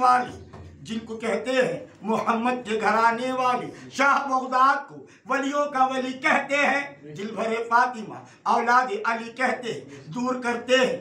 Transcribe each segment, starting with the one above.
वाली, जिनको कहते हैं मोहम्मद के घराने वाले, शाह बगदाद को वलियों का वली कहते हैं, दिलभरे फातिमा औलाद अली कहते हैं, दूर करते हैं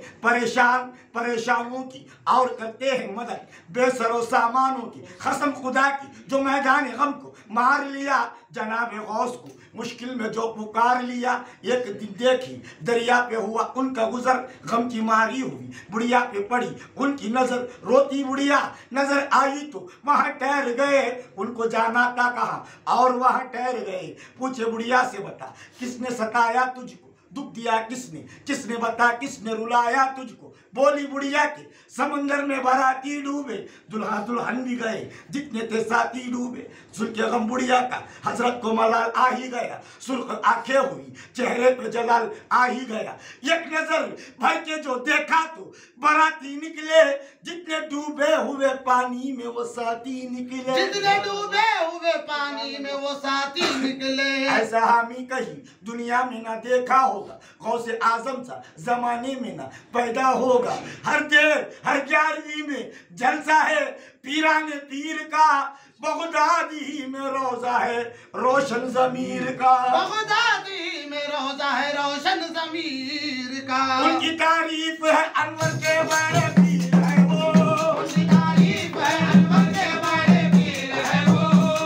परेशानों की और करते हैं मदद बेसरो सामानों की, कसम खुदा की जो मैदान गम को मार लिया, जनाब गौस को मुश्किल में जो पुकार लिया। एक दिन देखी दरिया पे हुआ उनका गुजर, गम की मारी हुई बुढ़िया पे पड़ी उनकी नजर, रोती बुढ़िया नजर आई तो वहां ठहर गए, उनको जाना था कहा और वहां ठहर गए। पूछे बुढ़िया से बता किसने सताया तुझको, दुख दिया किसने बता किसने रुलाया तुझको। बोली बुढ़िया के समंदर में बाराती डूबे, दुल्हा दुल्हन भी गए जितने थे साथी डूबे। सुन के गम बुढ़िया का हजरत को मलाल आ ही गया, सुर्ख आंखें हुई चेहरे पे जलाल आ ही गया। एक नजर भर के जो देखा तो बाराती निकले, जितने डूबे हुए पानी में वो साथी निकले, जितने डूबे हुए पानी में वो साथी निकले। ऐसा हामी कहीं दुनिया में ना देखा होगा, गौसे आजम सा जमाने में ना पैदा होगा। हर देर हर 11वीं में जलसा है पीराने पीर का, बगदादी में रोजा है रोशन जमीर का, बगदादी में रोजा है रोशन जमीर का। उनकी तारीफ है अनवर के बड़े पीर है वो, उनकी तारीफ है अनवर के बड़े पीर है वो,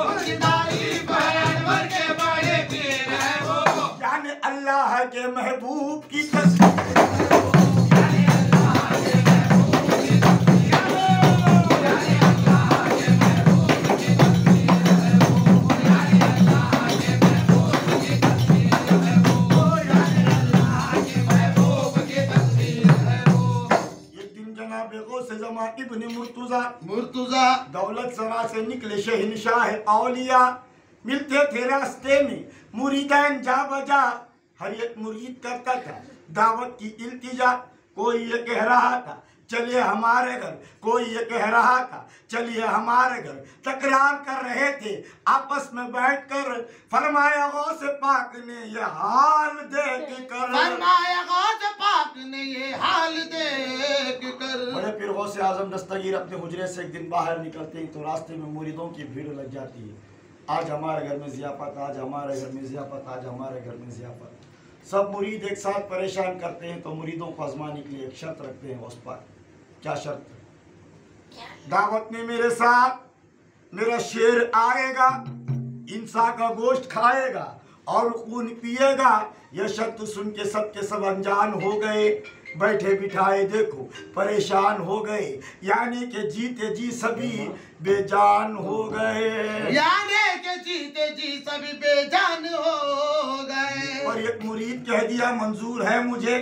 उनकी तारीफ है अनवर के बड़े पीर है वो। जाने अल्लाह के महबूब की तस्वीर, इब्न मुर्तुजा दौलत सरा से निकले शहनशाह औलिया, मिलते थे रास्ते में मुरीदान जा बजा, हर एक मुरीद करता था दावत की इल्तिजा। कोई ये कह रहा था चलिए हमारे घर, कोई ये कह रहा था चलिए हमारे घर, तकरार कर रहे थे आपस में बैठकर। फरमाया गौस पाक ने ये हाल देख कर, फरमाया गौस पाक ने ये हाल देख कर। बड़े पीर गौसे आजम दस्तगीर अपने हुजरे से एक दिन बाहर निकलते हैं तो रास्ते में मुरीदों की भीड़ लग जाती है। आज हमारे घर में ज़ियाफत, आज हमारे घर में ज़ियाफत, आज हमारे घर में ज़ियाफत। सब मुरीद एक साथ परेशान करते हैं तो मुरीदों को आजमाने के लिए एक शर्त रखते हैं उस पर। क्या शर्त? दावत में मेरे साथ मेरा शेर आएगा, इंसान का गोश्त खाएगा और खून पिएगा। यह शर्त सुन के सब अनजान हो गए, बैठे बिठाए देखो परेशान हो गए, यानी कि जीते जी सभी बेजान हो गए, यानी कि जीते जी सभी बेजान हो गए। और एक मुरीद कह दिया मंजूर है मुझे,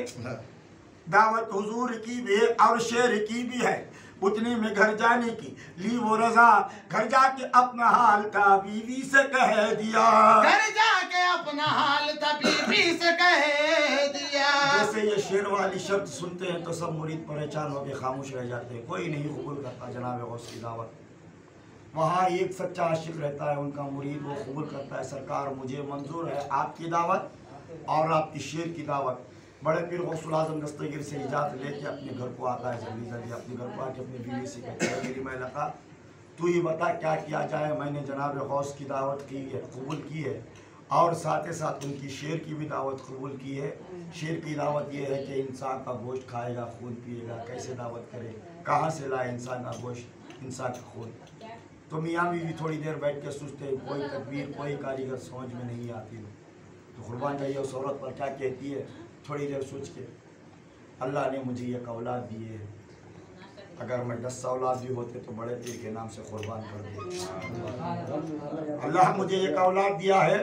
दावत हुजूर की भी है और शेर की भी है। उतने में घर जाने की ली वो रजा, घर जाके अपना हाल था बीवी से कह दिया, घर जाके अपना हाल था बीवी से कह दिया। जैसे ये शेर वाली शब्द सुनते हैं तो सब मुरीद परेशान होकर खामोश रह जाते हैं, कोई नहीं कबूल करता जनाब गौस की दावत। वहाँ एक सच्चा आशिक रहता है, उनका मुरीद, वो कबूल करता है, सरकार मुझे मंजूर है आपकी दावत और आपकी शेर की दावत। बड़े पीर गौसुल आज़म दस्तगीर से इजाज़त लेके अपने घर को आता है, जल्दी जल्दी अपने घर को आके अपनी बीवी से कहता है मेरी महलका तू ही बता क्या किया जाए। मैंने जनाब गौस की दावत की है, कबूल की है, और साथ ही साथ उनकी शेर की भी दावत कबूल की है। शेर की दावत ये है कि इंसान का गोश्त खाएगा, खून पिएगा। कैसे दावत करे, कहाँ से लाए इंसान का गोश्त, इंसान का खून? तो मियाँ बीवी थोड़ी देर बैठ के सोचते हैं, कोई तदबीर कोई कारीगर समझ में नहीं आती। तो कुर्बान जाइए उस औरत पर क्या कहती है, थोड़ी देर सोच के, अल्लाह ने मुझे एक औलाद दी है, अगर मैं 10 औलाद भी होते तो बड़े पीर के नाम से कुर्बान कर दे। अल्लाह मुझे एक औलाद दिया है,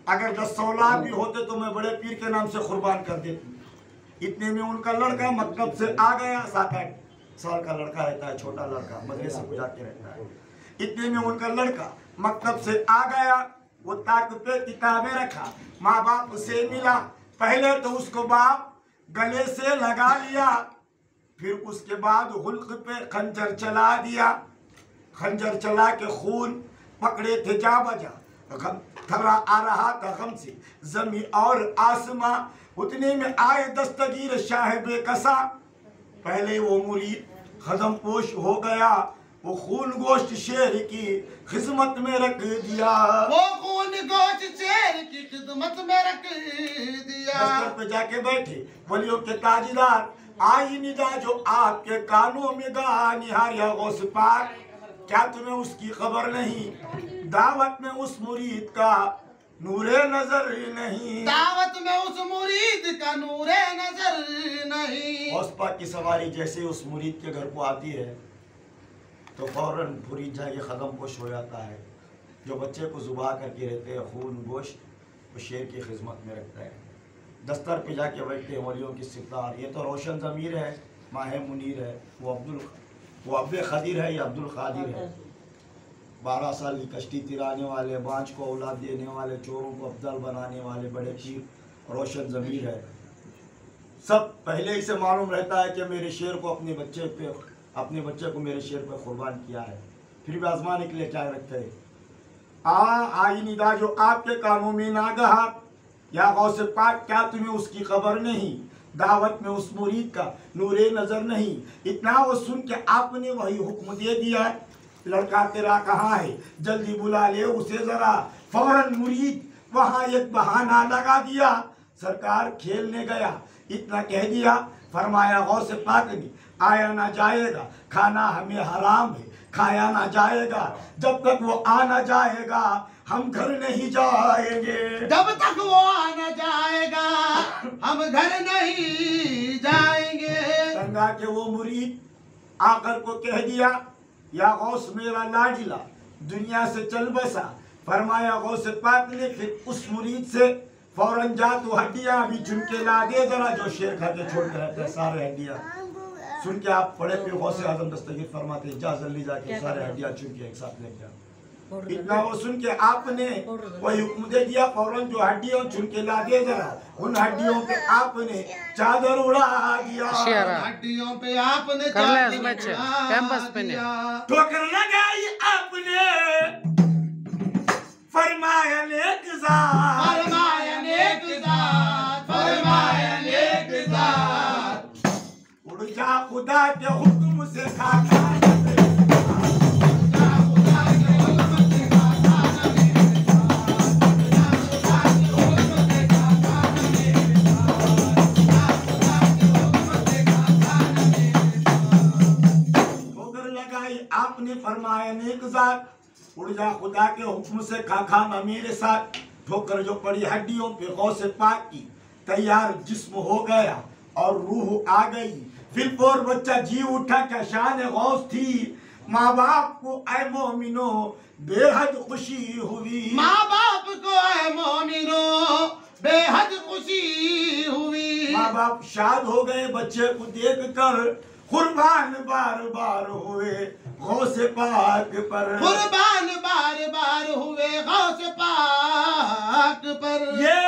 अगर 10 औलाद भी होते तो मैं बड़े पीर के नाम से कुर्बान कर देती। इतने में उनका लड़का मतलब से आ गया, 7-8 साल का लड़का रहता है, छोटा लड़का, मदरसे में जाके रहता है। इतने में उनका लड़का मकतब से आ गया, वो ताक पे किताबें रखा, माँ बाप से मिला। पहले तो उसको बाप गले से लगा लिया, फिर उसके बाद हुल्क पे खंजर चला दिया। खंजर चला के खून पकड़े थे जा बजा, थर्रा आ रहा था गम से जमी और आसमां। उतने में आए दस्तगीर शाह बेकसा, पहले वो मुरीद खदम पोश हो गया, वो खून गोश्त शेर की खिदमत में रख दिया, वो खून गोश्त शेर की खिदमत में रख दिया। दस्तर पे जाके बैठे वलियों के ताजीदार, आई निदा जो आपके कानों में गा, निहारिया गौस पाक क्या तुम्हें उसकी खबर नहीं, दावत में उस मुरीद का नूरे नजर नहीं, दावत में उस मुरीद का नूरे नजर नहीं। गौस पाक की सवारी जैसे उस मुरीद के घर को आती है तो फौरन मुरीद जाके ख़दम पोश हो जाता है। जो बच्चे को जुबा करके रहते हैं खून गोश्त, वो शेर की खिदमत में रखता है। दस्तर पे जाके बैठते हैं वलियों की सिरदार, ये तो रोशन ज़मीर है, माह मुनीर है, वो अब्दुल खदीर है या अब्दुल खादिर है। 12 साल की कश्ती तिराने वाले, बाँझ को औलाद देने वाले, चोरों को अब्दल बनाने वाले बड़े पीर रोशन ज़मीर है। सब पहले ही से मालूम रहता है कि मेरे शेर को अपने बच्चे को मेरे शेर पे कुर्बान किया है, फिर भी आजमाने के लिए क्या रखते हैं। आई निदा जो आपके कानों में ना गहा, या गौसे पाक क्या तुम्हें उसकी खबर नहीं, दावत में उस मुरीद का नूरे नजर नहीं। इतना वो सुन के आपने वही हुक्म दे दिया, लड़का तेरा कहाँ है, जल्दी बुला ले उसे जरा। फौरन मुरीद वहाँ एक बहाना लगा दिया, सरकार खेलने गया, इतना कह दिया। फरमाया गौसे पाक ने आया ना जाएगा, खाना हमें हराम है, खाया ना जाएगा, जब तक वो आना जाएगा हम घर नहीं जाएंगे, जब तक वो आना जाएगा हम घर नहीं जाएंगे। गंगा के वो मुरीद आकर को कह दिया, या गौस मेरा लाडिला दुनिया से चल बसा। फरमाया गौसे पाक ने फिर उस मुरीद से फौरन जा तो हड्डियां अभी चुन के ला दे जरा, जो शेर खा के छोड़ के रहते हैं सारे हड्डियां। सुन के आप पढ़े पे गौसे आजम दस्तगीर फरमाते जा जल्दी जाके सारे हड्डियां चुन के एक साथ लेके आओ। इतना वो सुन के आपने वही हुक्म दे दिया, फौरन जो हड्डियों चुन के ला दे जरा। उन हड्डियों पे आपने चादर उड़ा दिया, हड्डियों पे आपने चादर उड़ा दिया। ठोकर लगाई आपने, फरमाया नेक ज़ात, फरमाया नेक ज़ात, फरमाया नेक ज़ात। उड़ जा खुदा के हुक्म से खाका, आपने फरमाया नेक ज़ात, उड़ जा खुदा के हुक्म से खा ना मेरे साथ। ठोकर जो पड़ी हड्डियों पे गौसे पाक की, तैयार जिस्म हो गया और रूह आ गई। फिर पोर बच्चा जी उठा, क्या शान गौस थी। माँ बाप को ऐ मोमिनो बेहद खुशी हुई, माँ बाप को ऐ मोमिनो बेहद खुशी हुई। माँ बाप शाद हो गए बच्चे को देख कर, कुर्बान बार बार हुए गौसे पाक पर, कुर्बान बार बार हुए गौसे पाक पर। ये